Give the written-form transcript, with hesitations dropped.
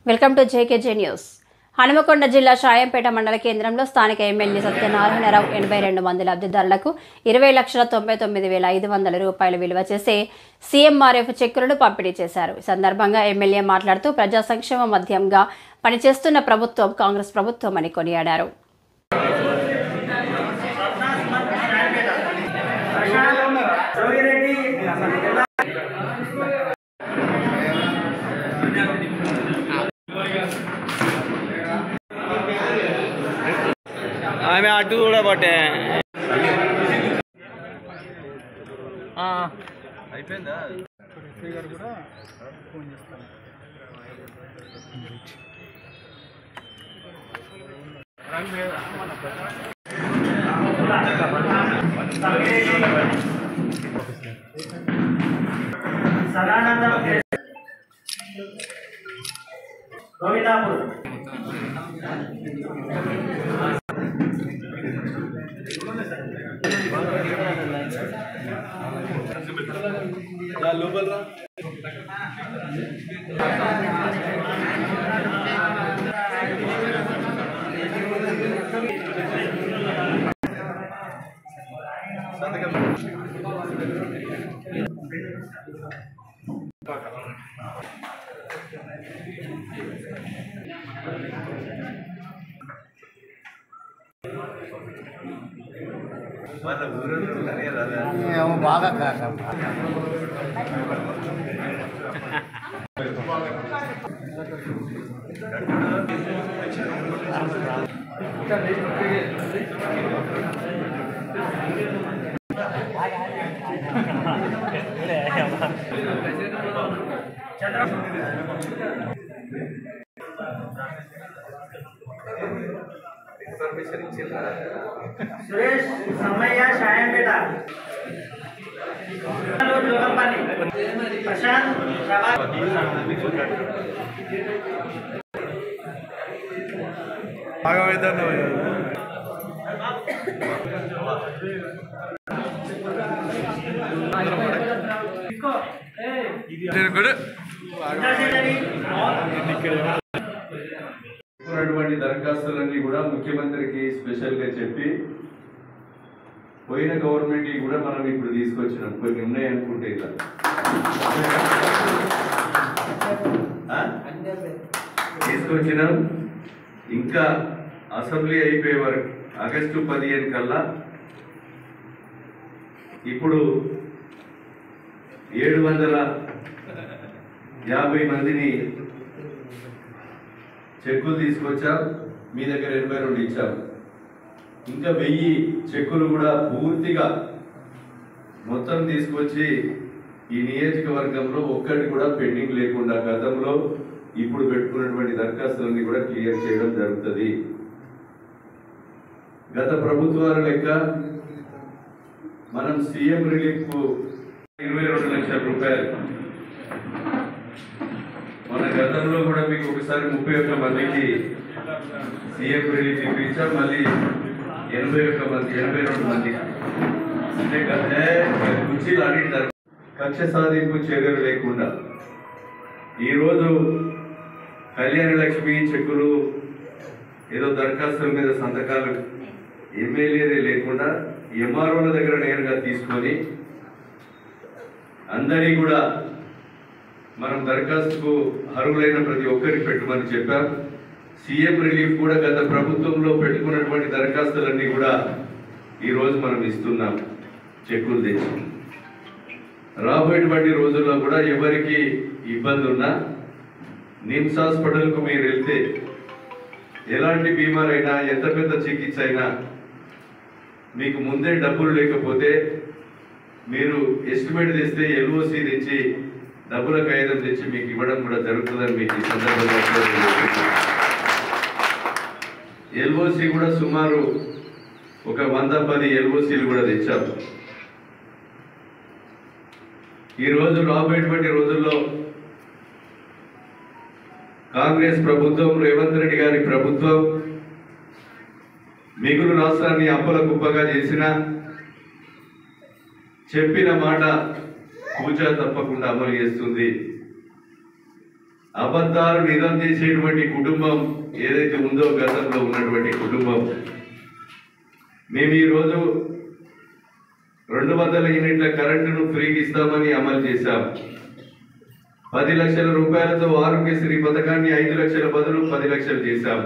Welcome to JKJ news. Hanumakonda జిల్లా షాయంపేట మండల కేంద్రంలో స్థానిక ఎమ్మెల్యే సత్యనారాయణరావు 82 మంది లబ్ధిదారులకు 20,99,500 రూపాయలు విలువ చేసే సీఎంఆర్ఎఫ్ చెక్కులను పంపిణీ చేశారు. ఈ సందర్భంగా ఎమ్మెల్యే మాట్లాడుతూ ప్రజా సంక్షేమ మధ్యంగా పనిచేస్తున్న ప్రభుత్వం కాంగ్రెస్ ప్రభుత్వం అని కొనియాడారు. ఆమె అటు కూడా పట్టే అయిపోయిందా కూడా ఫోన్ చేస్తాను. లోపల బాగా సురేష్ సమ్మయ్య షాయంపేట ప్రశాంత్ దరఖాస్తులన్నీ కూడా ముఖ్యమంత్రికి స్పెషల్ గా చెప్పి పోయిన గవర్నమెంట్ కూడా మనం ఇప్పుడు తీసుకొచ్చినాం. కొన్ని ఉన్నాయి అనుకుంటే ఇలా తీసుకొచ్చినాం. ఇంకా అసెంబ్లీ అయిపోయే వరకు ఆగస్టు 15 కల్లా ఇప్పుడు 750 మందిని చెక్కులు తీసుకొచ్చాం. మీ దగ్గర 82 ఇచ్చాం. ఇంకా 1000 చెక్కులు కూడా పూర్తిగా మొత్తం తీసుకొచ్చి ఈ నియోజకవర్గంలో ఒక్కటి కూడా పెండింగ్ లేకుండా గతంలో ఇప్పుడు పెట్టుకున్నటువంటి దరఖాస్తులన్నీ కూడా క్లియర్ చేయడం జరుగుతుంది. గత ప్రభుత్వాల లెక్క మనం సీఎం రిలీఫ్ 22 లక్షల రూపాయలు మన గతంలో కూడా మీకు ఒకసారి 31 మందికి సీఎం రిలీఫ్ ఇప్పించాం. మళ్ళీ 82 మందికి అంటే కుర్చీలు అడిగినారు. కక్ష సాధింపు చర్యలు లేకుండా ఈరోజు కళ్యాణ లక్ష్మి చెక్కులు ఏదో దరఖాస్తుల మీద సంతకాలు ఎమ్మెల్యేదే లేకుండా ఎంఆర్ఓల దగ్గర నేరుగా తీసుకొని అందరి కూడా మనం దరఖాస్తుకు అర్హులైన ప్రతి ఒక్కరికి పెట్టమని చెప్పాం. సీఎం రిలీఫ్ కూడా గత ప్రభుత్వంలో పెట్టుకున్నటువంటి దరఖాస్తులన్నీ కూడా ఈరోజు మనం ఇస్తున్నాం చెక్కులు తెచ్చి. రాబోయేటువంటి రోజుల్లో కూడా ఎవరికి ఇబ్బంది ఉన్నా నిమ్స్ హాస్పిటల్కు మీరు వెళ్తే ఎలాంటి బీమారైనా ఎంత పెద్ద చికిత్స అయినా మీకు ముందే డబ్బులు లేకపోతే మీరు ఎస్టిమేట్ తెస్తే ఎల్ఓసి తెచ్చి డబ్బుల కాగితం తెచ్చి మీకు ఇవ్వడం కూడా జరుగుతుందని మీకు ఈ సందర్భంగా ఎల్ఓసి కూడా సుమారు ఒక 110 ఎల్ఓసీలు కూడా తెచ్చాము. ఈరోజు రాబోయేటువంటి రోజుల్లో కాంగ్రెస్ ప్రభుత్వం, రేవంత్ రెడ్డి గారి ప్రభుత్వం మిగులు రాష్ట్రాన్ని అప్పుల కుప్పగా చేసిన చెప్పిన మాట పూజ తప్పకుండా అమలు చేస్తుంది. అబద్ధాలు నిజం చేసేటువంటి కుటుంబం ఏదైతే ఉందో గతంలో ఉన్నటువంటి కుటుంబం. మేము ఈరోజు 200 యూనిట్ల కరెంటును ఫ్రీగా ఇస్తామని అమలు చేశాం. 10 లక్షల రూపాయలతో ఆరోగ్యశ్రీ పథకాన్ని 5 లక్షల బదులు 10 లక్షలు చేశాం.